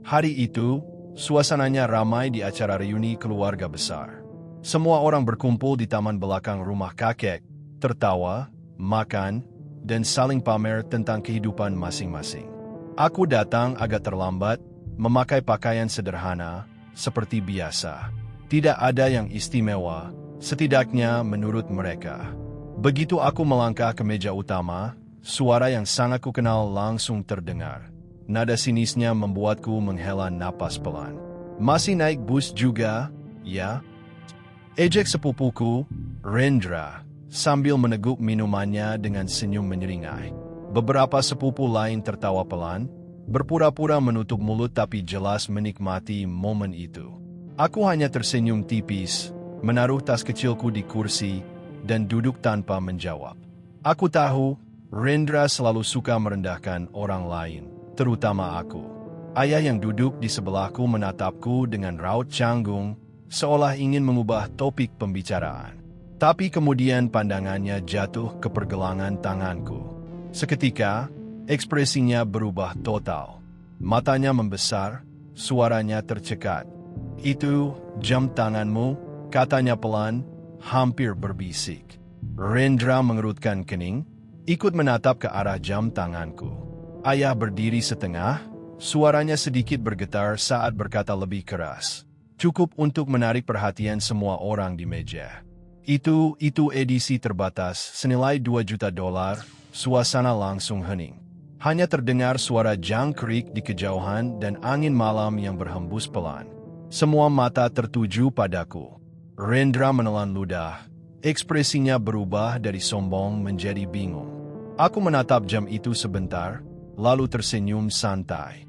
Hari itu, suasananya ramai di acara reuni keluarga besar. Semua orang berkumpul di taman belakang rumah kakek, tertawa, makan, dan saling pamer tentang kehidupan masing-masing. Aku datang agak terlambat, memakai pakaian sederhana, seperti biasa. Tidak ada yang istimewa, setidaknya menurut mereka. Begitu aku melangkah ke meja utama, suara yang sangat kukenal langsung terdengar. Nada sinisnya membuatku menghela napas pelan. Masih naik bus juga, ya? Ejek sepupuku, Rendra, sambil meneguk minumannya dengan senyum menyeringai. Beberapa sepupu lain tertawa pelan, berpura-pura menutup mulut tapi jelas menikmati momen itu. Aku hanya tersenyum tipis, menaruh tas kecilku di kursi, dan duduk tanpa menjawab. Aku tahu, Rendra selalu suka merendahkan orang lain, terutama aku. Ayah yang duduk di sebelahku menatapku dengan raut canggung, seolah ingin mengubah topik pembicaraan. Tapi kemudian pandangannya jatuh ke pergelangan tanganku. Seketika, ekspresinya berubah total. Matanya membesar, suaranya tercekat. Itu, jam tanganmu, katanya pelan, hampir berbisik. Rendra mengerutkan kening, ikut menatap ke arah jam tanganku. Ayah berdiri setengah, suaranya sedikit bergetar saat berkata lebih keras. Cukup untuk menarik perhatian semua orang di meja. Itu edisi terbatas, senilai $2 juta, suasana langsung hening. Hanya terdengar suara jangkrik di kejauhan dan angin malam yang berhembus pelan. Semua mata tertuju padaku. Rendra menelan ludah, ekspresinya berubah dari sombong menjadi bingung. Aku menatap jam itu sebentar, lalu tersenyum santai.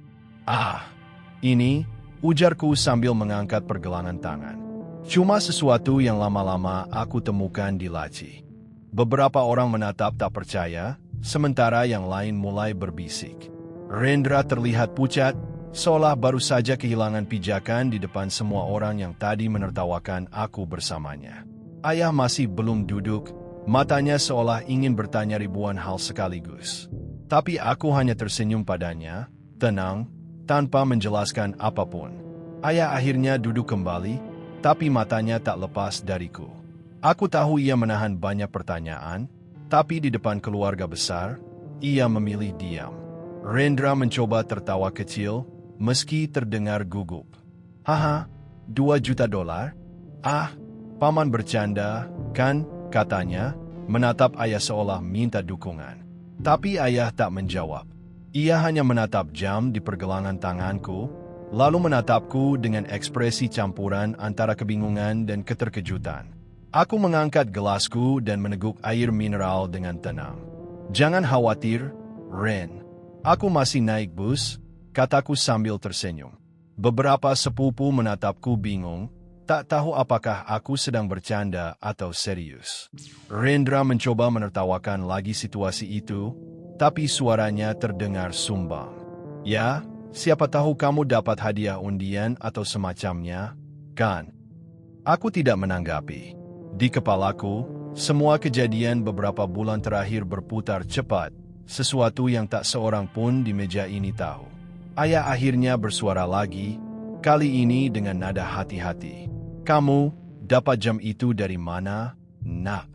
Ini, ujarku sambil mengangkat pergelangan tangan. Cuma sesuatu yang lama-lama aku temukan di laci. Beberapa orang menatap tak percaya, sementara yang lain mulai berbisik. Rendra terlihat pucat, seolah baru saja kehilangan pijakan di depan semua orang yang tadi menertawakan aku bersamanya. Ayah masih belum duduk, matanya seolah ingin bertanya ribuan hal sekaligus. Tapi aku hanya tersenyum padanya, tenang, tanpa menjelaskan apapun. Ayah akhirnya duduk kembali, tapi matanya tak lepas dariku. Aku tahu ia menahan banyak pertanyaan, tapi di depan keluarga besar, ia memilih diam. Rendra mencoba tertawa kecil, meski terdengar gugup. Haha, $2 juta? Paman bercanda, kan, katanya, menatap ayah seolah minta dukungan. Tapi ayah tak menjawab. Ia hanya menatap jam di pergelangan tanganku, lalu menatapku dengan ekspresi campuran antara kebingungan dan keterkejutan. Aku mengangkat gelasku dan meneguk air mineral dengan tenang. Jangan khawatir, Ren. Aku masih naik bus, kataku sambil tersenyum. Beberapa sepupu menatapku bingung, tak tahu apakah aku sedang bercanda atau serius. Rendra mencoba menertawakan lagi situasi itu, tapi suaranya terdengar sumbang. Ya, siapa tahu kamu dapat hadiah undian atau semacamnya, kan? Aku tidak menanggapi. Di kepalaku, semua kejadian beberapa bulan terakhir berputar cepat, sesuatu yang tak seorang pun di meja ini tahu. Ayah akhirnya bersuara lagi, kali ini dengan nada hati-hati. Kamu dapat jam itu dari mana, nak?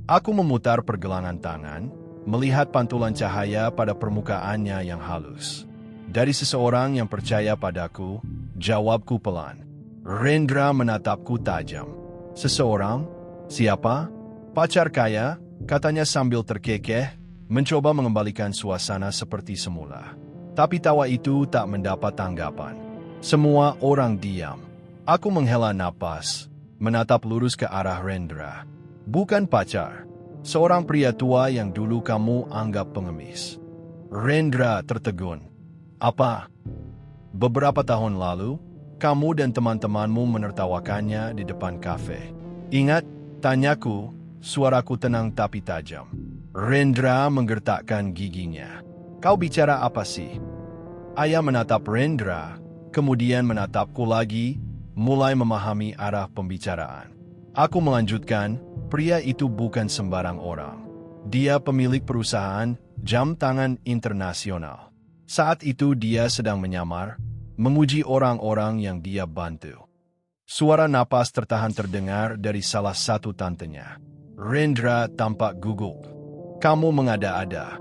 Aku memutar pergelangan tangan, melihat pantulan cahaya pada permukaannya yang halus. Dari seseorang yang percaya padaku, jawabku pelan. Rendra menatapku tajam. Seseorang? Siapa? Pacar kaya, katanya sambil terkekeh, mencoba mengembalikan suasana seperti semula. Tapi tawa itu tak mendapat tanggapan. Semua orang diam. Aku menghela napas, menatap lurus ke arah Rendra. Bukan pacar. Seorang pria tua yang dulu kamu anggap pengemis. Rendra tertegun. Apa? Beberapa tahun lalu, kamu dan teman-temanmu menertawakannya di depan kafe. Ingat? Tanyaku, suaraku tenang tapi tajam. Rendra menggertakkan giginya. Kau bicara apa sih? Ayah menatap Rendra, kemudian menatapku lagi, mulai memahami arah pembicaraan. Aku melanjutkan, pria itu bukan sembarang orang. Dia pemilik perusahaan jam tangan internasional. Saat itu dia sedang menyamar, menguji orang-orang yang dia bantu. Suara napas tertahan terdengar dari salah satu tantenya. Rendra tampak gugup. Kamu mengada-ada.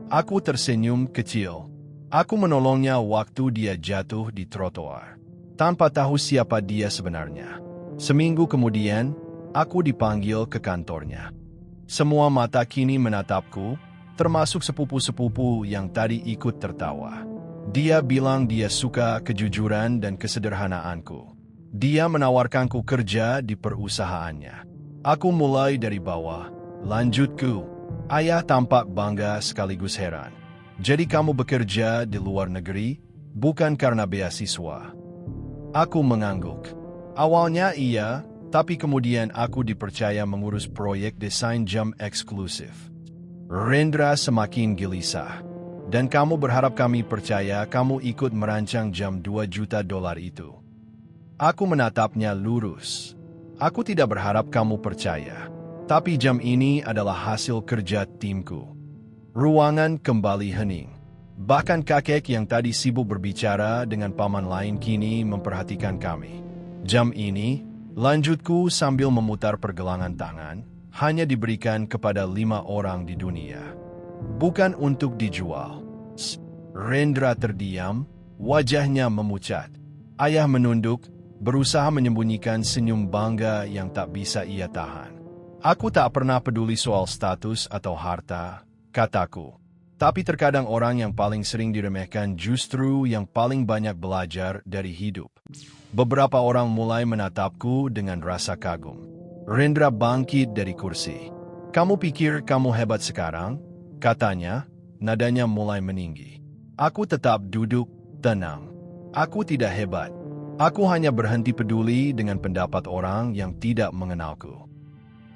Aku tersenyum kecil. Aku menolongnya waktu dia jatuh di trotoar, tanpa tahu siapa dia sebenarnya. Seminggu kemudian, aku dipanggil ke kantornya. Semua mata kini menatapku, termasuk sepupu-sepupu yang tadi ikut tertawa. Dia bilang dia suka kejujuran dan kesederhanaanku. Dia menawarkanku kerja di perusahaannya. Aku mulai dari bawah, lanjutku. Ayah tampak bangga sekaligus heran. Jadi kamu bekerja di luar negeri, bukan karena beasiswa? Aku mengangguk. Awalnya iya, tapi kemudian aku dipercaya mengurus proyek desain jam eksklusif. Rendra semakin gelisah. Dan kamu berharap kami percaya kamu ikut merancang jam $2 juta itu? Aku menatapnya lurus. Aku tidak berharap kamu percaya. Tapi jam ini adalah hasil kerja timku. Ruangan kembali hening. Bahkan kakek yang tadi sibuk berbicara dengan paman lain kini memperhatikan kami. Jam ini, lanjutku sambil memutar pergelangan tangan, hanya diberikan kepada 5 orang di dunia. Bukan untuk dijual. Rendra terdiam, wajahnya memucat. Ayah menunduk, berusaha menyembunyikan senyum bangga yang tak bisa ia tahan. Aku tak pernah peduli soal status atau harta, kataku. Tapi terkadang orang yang paling sering diremehkan justru yang paling banyak belajar dari hidup. Beberapa orang mulai menatapku dengan rasa kagum. Rendra bangkit dari kursi. Kamu pikir kamu hebat sekarang? Katanya, nadanya mulai meninggi. Aku tetap duduk, tenang. Aku tidak hebat. Aku hanya berhenti peduli dengan pendapat orang yang tidak mengenalku.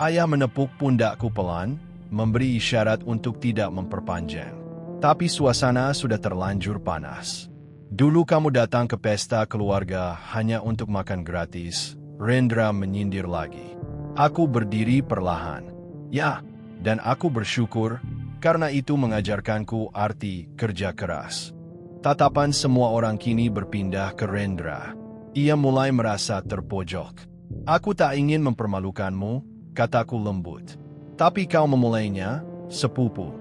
Ayah menepuk pundakku pelan, memberi isyarat untuk tidak memperpanjang. Tapi suasana sudah terlanjur panas. Dulu kamu datang ke pesta keluarga hanya untuk makan gratis. Rendra menyindir lagi. Aku berdiri perlahan. Ya, dan aku bersyukur, karena itu mengajarkanku arti kerja keras. Tatapan semua orang kini berpindah ke Rendra. Ia mulai merasa terpojok. Aku tak ingin mempermalukanmu, kataku lembut. Tapi kau memulainya, sepupu.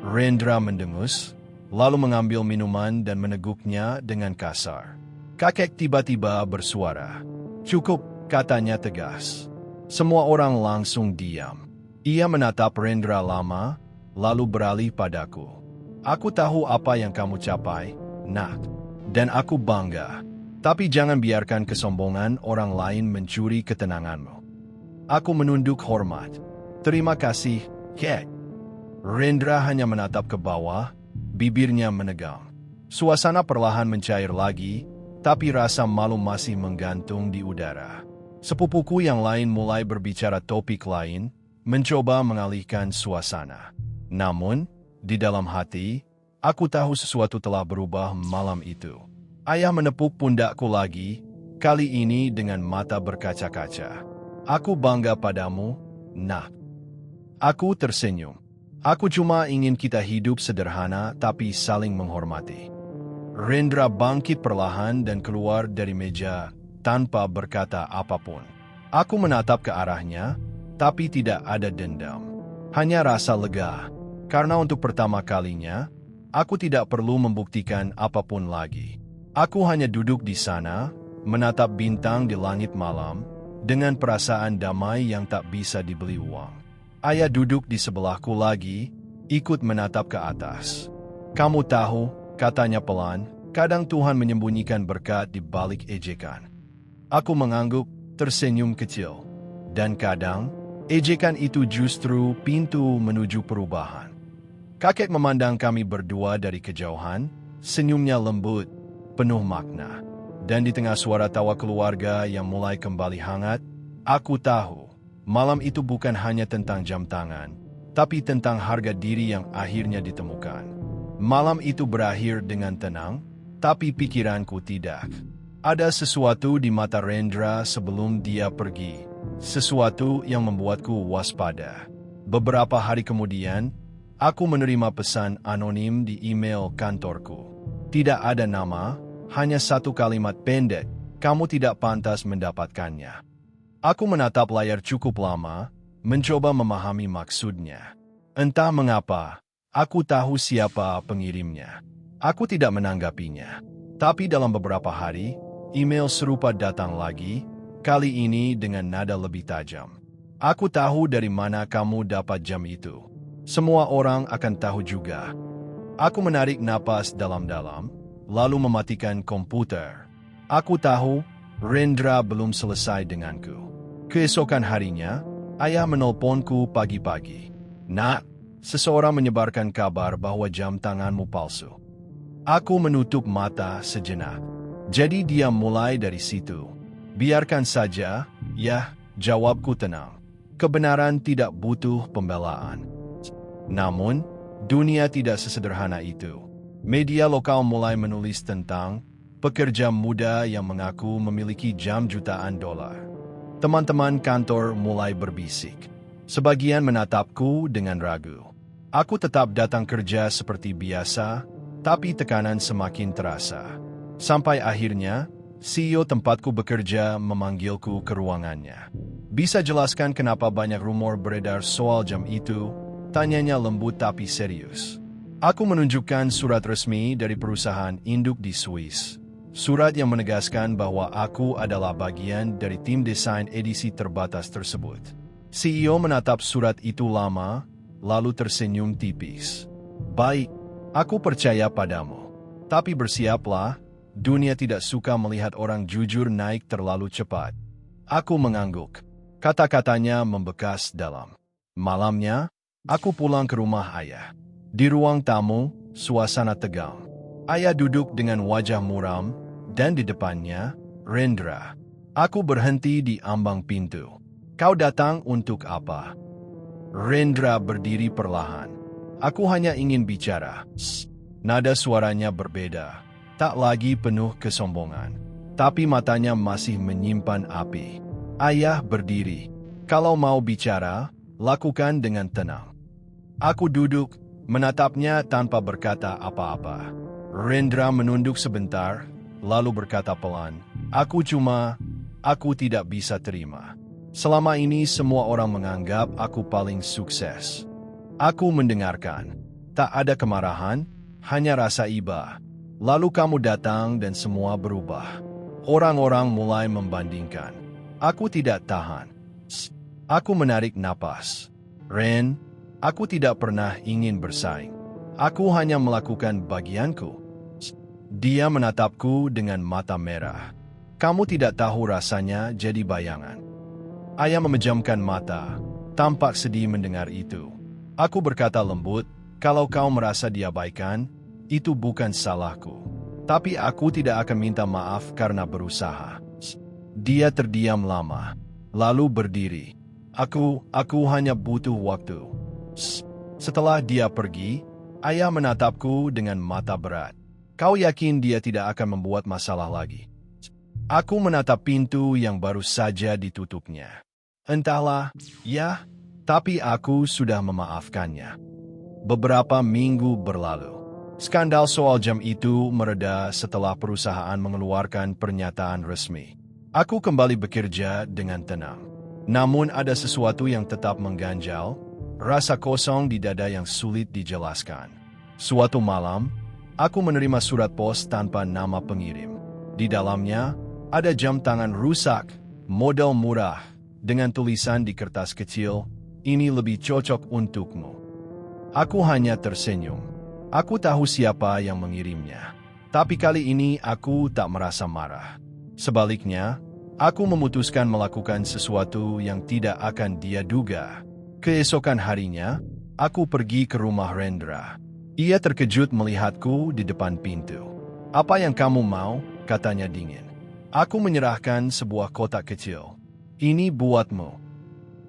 Rendra mendengus, lalu mengambil minuman dan meneguknya dengan kasar. Kakek tiba-tiba bersuara. Cukup, katanya tegas. Semua orang langsung diam. Ia menatap Rendra lama, lalu beralih padaku. Aku tahu apa yang kamu capai, nak. Dan aku bangga. Tapi jangan biarkan kesombongan orang lain mencuri ketenanganmu. Aku menunduk hormat. Terima kasih, kek. Rendra hanya menatap ke bawah, bibirnya menegang. Suasana perlahan mencair lagi, tapi rasa malu masih menggantung di udara. Sepupuku yang lain mulai berbicara topik lain, mencoba mengalihkan suasana. Namun, di dalam hati, aku tahu sesuatu telah berubah malam itu. Ayah menepuk pundakku lagi, kali ini dengan mata berkaca-kaca. Aku bangga padamu, nak. Aku tersenyum. Aku cuma ingin kita hidup sederhana tapi saling menghormati. Rendra bangkit perlahan dan keluar dari meja tanpa berkata apapun. Aku menatap ke arahnya, tapi tidak ada dendam. Hanya rasa lega, karena untuk pertama kalinya, aku tidak perlu membuktikan apapun lagi. Aku hanya duduk di sana, menatap bintang di langit malam, dengan perasaan damai yang tak bisa dibeli uang. Ayah duduk di sebelahku lagi, ikut menatap ke atas. Kamu tahu, katanya pelan, kadang Tuhan menyembunyikan berkat di balik ejekan. Aku mengangguk, tersenyum kecil. Dan kadang, ejekan itu justru pintu menuju perubahan. Kakek memandang kami berdua dari kejauhan, senyumnya lembut, penuh makna. Dan di tengah suara tawa keluarga yang mulai kembali hangat, aku tahu, malam itu bukan hanya tentang jam tangan, tapi tentang harga diri yang akhirnya ditemukan. Malam itu berakhir dengan tenang, tapi pikiranku tidak. Ada sesuatu di mata Rendra sebelum dia pergi, sesuatu yang membuatku waspada. Beberapa hari kemudian, aku menerima pesan anonim di email kantorku. Tidak ada nama, hanya satu kalimat pendek, kamu tidak pantas mendapatkannya. Aku menatap layar cukup lama, mencoba memahami maksudnya. Entah mengapa, aku tahu siapa pengirimnya. Aku tidak menanggapinya. Tapi dalam beberapa hari, email serupa datang lagi, kali ini dengan nada lebih tajam. Aku tahu dari mana kamu dapat jam itu. Semua orang akan tahu juga. Aku menarik napas dalam-dalam, lalu mematikan komputer. Aku tahu, Rendra belum selesai denganku. Keesokan harinya, ayah menelponku pagi-pagi. Nak, seseorang menyebarkan kabar bahwa jam tanganmu palsu. Aku menutup mata sejenak. Jadi dia mulai dari situ. Biarkan saja, ya, jawabku tenang. Kebenaran tidak butuh pembelaan. Namun, dunia tidak sesederhana itu. Media lokal mulai menulis tentang pekerja muda yang mengaku memiliki jam jutaan dolar. Teman-teman kantor mulai berbisik. Sebagian menatapku dengan ragu. Aku tetap datang kerja seperti biasa, tapi tekanan semakin terasa. Sampai akhirnya, CEO tempatku bekerja memanggilku ke ruangannya. Bisa jelaskan kenapa banyak rumor beredar soal jam itu? Tanyanya lembut tapi serius. Aku menunjukkan surat resmi dari perusahaan induk di Swiss. Surat yang menegaskan bahwa aku adalah bagian dari tim desain edisi terbatas tersebut. CEO menatap surat itu lama, lalu tersenyum tipis. Baik, aku percaya padamu. Tapi bersiaplah, dunia tidak suka melihat orang jujur naik terlalu cepat. Aku mengangguk. Kata-katanya membekas dalam. Malamnya, aku pulang ke rumah ayah. Di ruang tamu, suasana tegang. Ayah duduk dengan wajah muram, dan di depannya, Rendra. Aku berhenti di ambang pintu. Kau datang untuk apa? Rendra berdiri perlahan. Aku hanya ingin bicara. Nada suaranya berbeda. Tak lagi penuh kesombongan. Tapi matanya masih menyimpan api. Ayah berdiri. Kalau mau bicara, lakukan dengan tenang. Aku duduk, menatapnya tanpa berkata apa-apa. Rendra menunduk sebentar, lalu berkata pelan, Aku tidak bisa terima. Selama ini semua orang menganggap aku paling sukses. Aku mendengarkan. Tak ada kemarahan, hanya rasa iba. Lalu kamu datang dan semua berubah. Orang-orang mulai membandingkan. Aku tidak tahan. Aku menarik napas. Ren, aku tidak pernah ingin bersaing. Aku hanya melakukan bagianku. Dia menatapku dengan mata merah. Kamu tidak tahu rasanya jadi bayangan. Ayah memejamkan mata, tampak sedih mendengar itu. Aku berkata lembut, kalau kau merasa diabaikan, itu bukan salahku. Tapi aku tidak akan minta maaf karena berusaha. Dia terdiam lama, lalu berdiri. Aku hanya butuh waktu. Setelah dia pergi, ayah menatapku dengan mata berat. Kau yakin dia tidak akan membuat masalah lagi? Aku menatap pintu yang baru saja ditutupnya. Entahlah, ya, tapi aku sudah memaafkannya. Beberapa minggu berlalu. Skandal soal jam itu mereda setelah perusahaan mengeluarkan pernyataan resmi. Aku kembali bekerja dengan tenang. Namun ada sesuatu yang tetap mengganjal, rasa kosong di dada yang sulit dijelaskan. Suatu malam, aku menerima surat pos tanpa nama pengirim. Di dalamnya, ada jam tangan rusak, model murah, dengan tulisan di kertas kecil, ini lebih cocok untukmu. Aku hanya tersenyum. Aku tahu siapa yang mengirimnya. Tapi kali ini aku tak merasa marah. Sebaliknya, aku memutuskan melakukan sesuatu yang tidak akan dia duga. Keesokan harinya, aku pergi ke rumah Rendra. Ia terkejut melihatku di depan pintu. Apa yang kamu mau? Katanya dingin. Aku menyerahkan sebuah kotak kecil. Ini buatmu.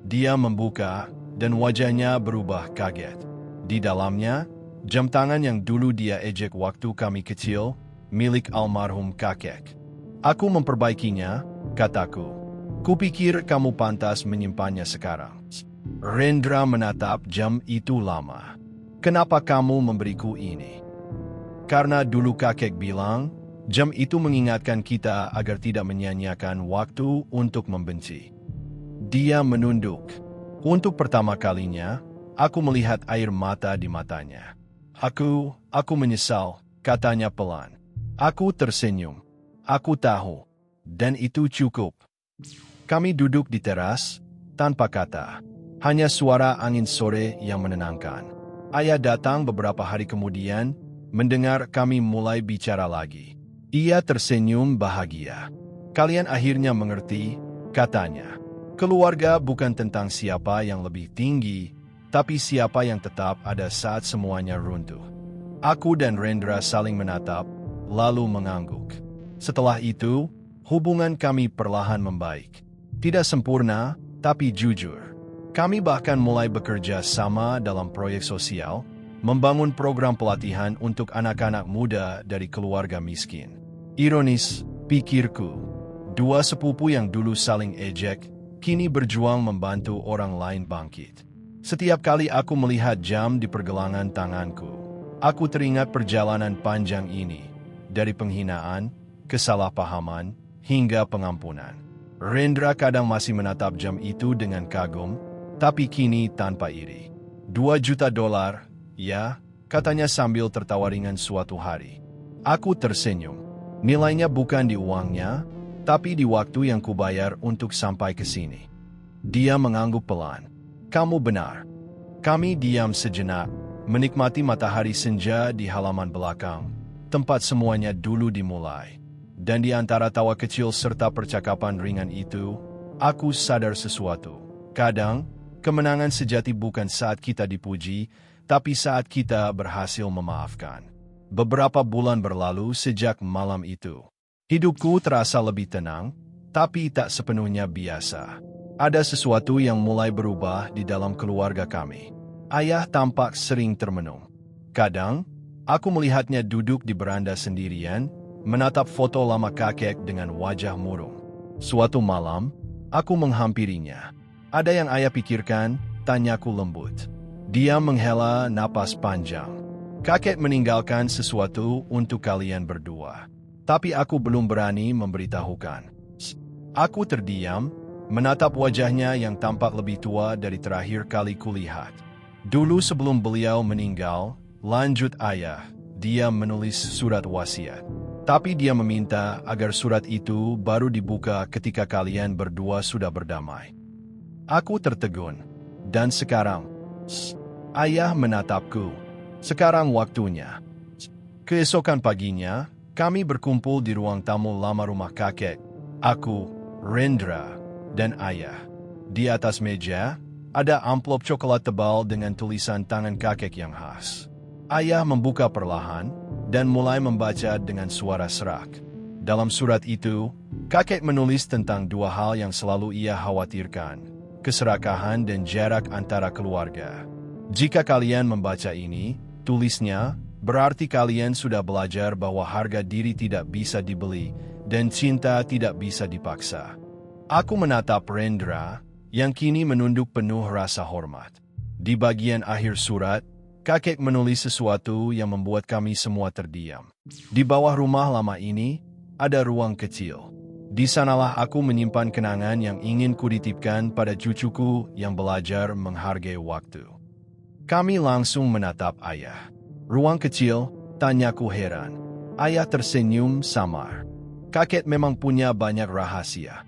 Dia membuka, dan wajahnya berubah kaget. Di dalamnya, jam tangan yang dulu dia ejek waktu kami kecil, milik almarhum kakek. Aku memperbaikinya, kataku. Kupikir kamu pantas menyimpannya sekarang. Rendra menatap jam itu lama. Kenapa kamu memberiku ini? Karena dulu kakek bilang, Jam itu mengingatkan kita agar tidak menyia-nyiakan waktu untuk membenci. Dia menunduk. Untuk pertama kalinya, aku melihat air mata di matanya. Aku menyesal, katanya pelan. Aku tersenyum. Aku tahu. Dan itu cukup. Kami duduk di teras, tanpa kata. Hanya suara angin sore yang menenangkan. Ayah datang beberapa hari kemudian, mendengar kami mulai bicara lagi. Ia tersenyum bahagia. Kalian akhirnya mengerti, katanya. Keluarga bukan tentang siapa yang lebih tinggi, tapi siapa yang tetap ada saat semuanya runtuh. Aku dan Rendra saling menatap, lalu mengangguk. Setelah itu, hubungan kami perlahan membaik. Tidak sempurna, tapi jujur. Kami bahkan mulai bekerja sama dalam proyek sosial, membangun program pelatihan untuk anak-anak muda dari keluarga miskin. Ironis, pikirku, dua sepupu yang dulu saling ejek, kini berjuang membantu orang lain bangkit. Setiap kali aku melihat jam di pergelangan tanganku, aku teringat perjalanan panjang ini, dari penghinaan, kesalahpahaman, hingga pengampunan. Rendra kadang masih menatap jam itu dengan kagum, tapi kini tanpa iri. $2 juta, ya, katanya sambil tertawa ringan suatu hari. Aku tersenyum. Nilainya bukan di uangnya, tapi di waktu yang kubayar untuk sampai ke sini. Dia mengangguk pelan. Kamu benar. Kami diam sejenak, menikmati matahari senja di halaman belakang, tempat semuanya dulu dimulai. Dan di antara tawa kecil serta percakapan ringan itu, aku sadar sesuatu. Kadang, kemenangan sejati bukan saat kita dipuji, tapi saat kita berhasil memaafkan. Beberapa bulan berlalu sejak malam itu. Hidupku terasa lebih tenang, tapi tak sepenuhnya biasa. Ada sesuatu yang mulai berubah di dalam keluarga kami. Ayah tampak sering termenung. Kadang, aku melihatnya duduk di beranda sendirian, menatap foto lama kakek dengan wajah murung. Suatu malam, aku menghampirinya. Ada yang ayah pikirkan? Tanyaku lembut. Dia menghela napas panjang. Kakek meninggalkan sesuatu untuk kalian berdua. Tapi aku belum berani memberitahukan. Aku terdiam, menatap wajahnya yang tampak lebih tua dari terakhir kali kulihat. Dulu sebelum beliau meninggal, lanjut ayah, dia menulis surat wasiat. Tapi dia meminta agar surat itu baru dibuka ketika kalian berdua sudah berdamai. Aku tertegun. Dan sekarang, ayah menatapku. Sekarang waktunya. Keesokan paginya, kami berkumpul di ruang tamu lama rumah kakek. Aku, Rendra, dan ayah. Di atas meja, ada amplop coklat tebal dengan tulisan tangan kakek yang khas. Ayah membuka perlahan, dan mulai membaca dengan suara serak. Dalam surat itu, kakek menulis tentang dua hal yang selalu ia khawatirkan. Keserakahan dan jarak antara keluarga. Jika kalian membaca ini, tulisnya, berarti kalian sudah belajar bahwa harga diri tidak bisa dibeli dan cinta tidak bisa dipaksa. Aku menatap Rendra, yang kini menunduk penuh rasa hormat. Di bagian akhir surat, kakek menulis sesuatu yang membuat kami semua terdiam. Di bawah rumah lama ini, ada ruang kecil. Di sanalah aku menyimpan kenangan yang ingin kuditipkan pada cucuku yang belajar menghargai waktu. Kami langsung menatap ayah. Ruang kecil, tanyaku heran. Ayah tersenyum samar. Kakek memang punya banyak rahasia.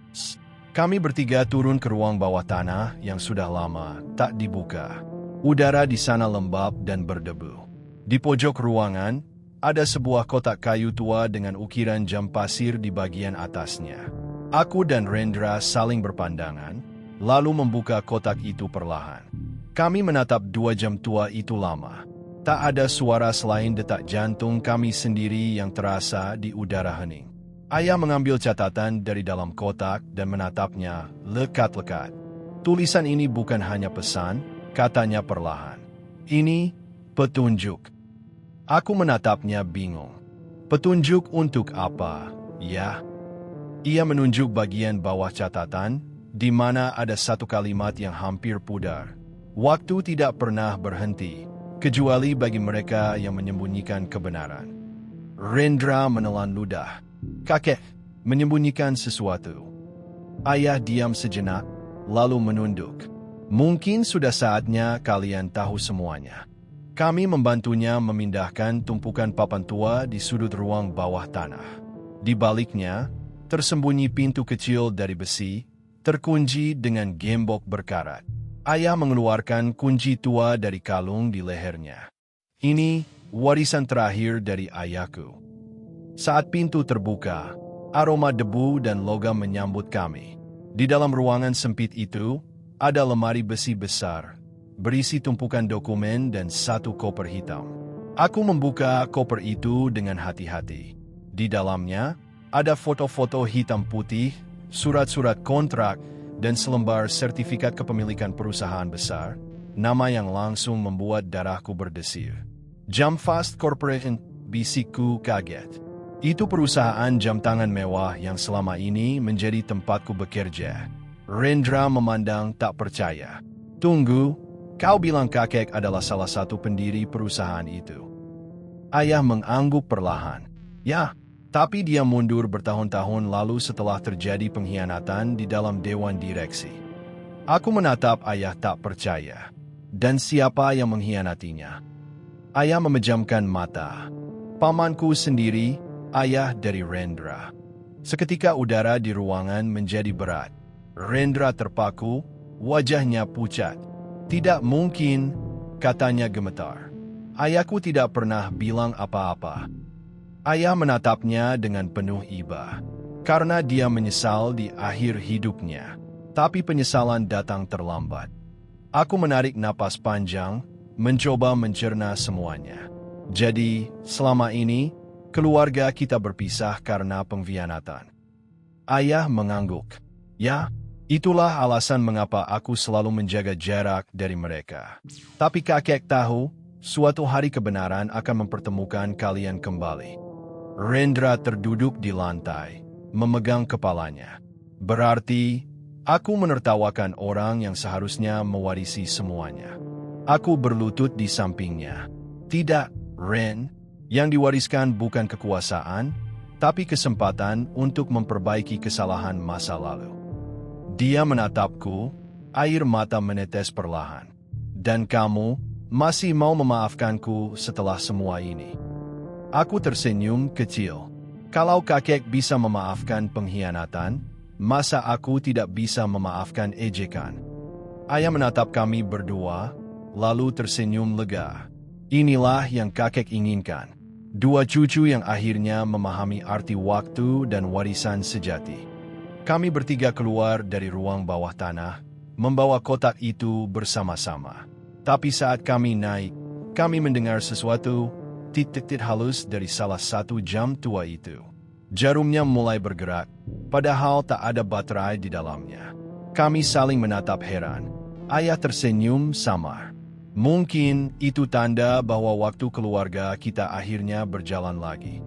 Kami bertiga turun ke ruang bawah tanah yang sudah lama tak dibuka. Udara di sana lembab dan berdebu. Di pojok ruangan, ada sebuah kotak kayu tua dengan ukiran jam pasir di bagian atasnya. Aku dan Rendra saling berpandangan, lalu membuka kotak itu perlahan. Kami menatap 2 jam tua itu lama. Tak ada suara selain detak jantung kami sendiri yang terasa di udara hening. Ayah mengambil catatan dari dalam kotak dan menatapnya lekat-lekat. Tulisan ini bukan hanya pesan, katanya perlahan. Ini petunjuk. Aku menatapnya bingung. Petunjuk untuk apa, ya? Ia menunjuk bagian bawah catatan, di mana ada satu kalimat yang hampir pudar. Waktu tidak pernah berhenti, kecuali bagi mereka yang menyembunyikan kebenaran. Rendra menelan ludah. Kakek menyembunyikan sesuatu. Ayah diam sejenak, lalu menunduk. Mungkin sudah saatnya kalian tahu semuanya. Kami membantunya memindahkan tumpukan papan tua di sudut ruang bawah tanah. Di baliknya, tersembunyi pintu kecil dari besi, terkunci dengan gembok berkarat. Ayah mengeluarkan kunci tua dari kalung di lehernya. Ini warisan terakhir dari ayahku. Saat pintu terbuka, aroma debu dan logam menyambut kami. Di dalam ruangan sempit itu, ada lemari besi besar, berisi tumpukan dokumen dan satu koper hitam. Aku membuka koper itu dengan hati-hati. Di dalamnya, ada foto-foto hitam putih, surat-surat kontrak, dan selembar sertifikat kepemilikan perusahaan besar, nama yang langsung membuat darahku berdesir. Jam Fast Corporation, bisikku kaget. Itu perusahaan jam tangan mewah yang selama ini menjadi tempatku bekerja. Rendra memandang tak percaya. Tunggu, kau bilang kakek adalah salah satu pendiri perusahaan itu. Ayah mengangguk perlahan. Ya, tapi dia mundur bertahun-tahun lalu setelah terjadi pengkhianatan di dalam dewan direksi. Aku menatap ayah tak percaya. Dan siapa yang mengkhianatinya? Ayah memejamkan mata. Pamanku sendiri, ayah dari Rendra. Seketika udara di ruangan menjadi berat. Rendra terpaku, wajahnya pucat. Tidak mungkin, katanya gemetar. Ayahku tidak pernah bilang apa-apa. Ayah menatapnya dengan penuh iba. Karena dia menyesal di akhir hidupnya. Tapi penyesalan datang terlambat. Aku menarik napas panjang, mencoba mencerna semuanya. Jadi, selama ini, keluarga kita berpisah karena pengkhianatan. Ayah mengangguk. Ya, itulah alasan mengapa aku selalu menjaga jarak dari mereka. Tapi kakek tahu, suatu hari kebenaran akan mempertemukan kalian kembali. Rendra terduduk di lantai, memegang kepalanya. Berarti, aku menertawakan orang yang seharusnya mewarisi semuanya. Aku berlutut di sampingnya. Tidak, Ren. Yang diwariskan bukan kekuasaan, tapi kesempatan untuk memperbaiki kesalahan masa lalu. Dia menatapku, air mata menetes perlahan. Dan kamu masih mau memaafkanku setelah semua ini? Aku tersenyum kecil. Kalau kakek bisa memaafkan pengkhianatan, masa aku tidak bisa memaafkan ejekan? Ayah menatap kami berdua, lalu tersenyum lega. Inilah yang kakek inginkan. Dua cucu yang akhirnya memahami arti waktu dan warisan sejati. Kami bertiga keluar dari ruang bawah tanah, membawa kotak itu bersama-sama. Tapi saat kami naik, kami mendengar sesuatu, titik-titik halus dari salah satu jam tua itu. Jarumnya mulai bergerak, padahal tak ada baterai di dalamnya. Kami saling menatap heran. Ayah tersenyum samar. Mungkin itu tanda bahwa waktu keluarga kita akhirnya berjalan lagi.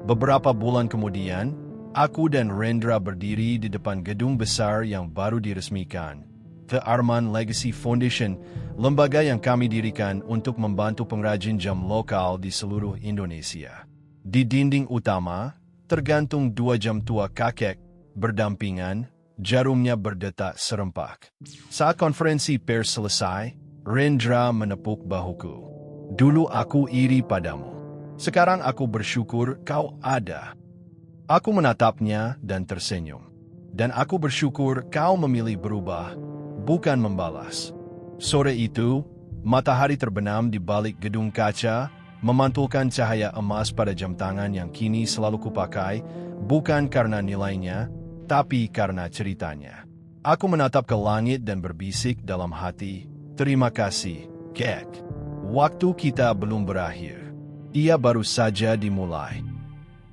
Beberapa bulan kemudian, aku dan Rendra berdiri di depan gedung besar yang baru diresmikan, The Arman Legacy Foundation, lembaga yang kami dirikan untuk membantu pengrajin jam lokal di seluruh Indonesia. Di dinding utama, tergantung dua jam tua kakek, berdampingan, jarumnya berdetak serempak. Saat konferensi pers selesai, Rendra menepuk bahuku. Dulu aku iri padamu. Sekarang aku bersyukur kau ada. Aku menatapnya dan tersenyum. Dan aku bersyukur kau memilih berubah, bukan membalas. Sore itu, matahari terbenam di balik gedung kaca, memantulkan cahaya emas pada jam tangan yang kini selalu kupakai, bukan karena nilainya, tapi karena ceritanya. Aku menatap ke langit dan berbisik dalam hati, terima kasih, Kek. Waktu kita belum berakhir. Ia baru saja dimulai.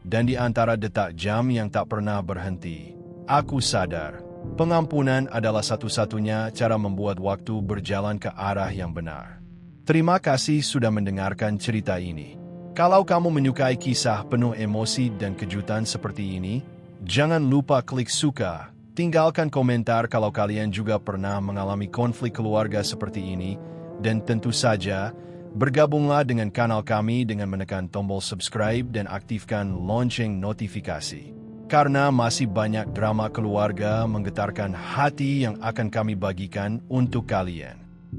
Dan di antara detak jam yang tak pernah berhenti, aku sadar, pengampunan adalah satu-satunya cara membuat waktu berjalan ke arah yang benar. Terima kasih sudah mendengarkan cerita ini. Kalau kamu menyukai kisah penuh emosi dan kejutan seperti ini, jangan lupa klik suka, tinggalkan komentar kalau kalian juga pernah mengalami konflik keluarga seperti ini, dan tentu saja, Bergabunglah dengan kanal kami dengan menekan tombol subscribe dan aktifkan lonceng notifikasi. Karena masih banyak drama keluarga menggetarkan hati yang akan kami bagikan untuk kalian.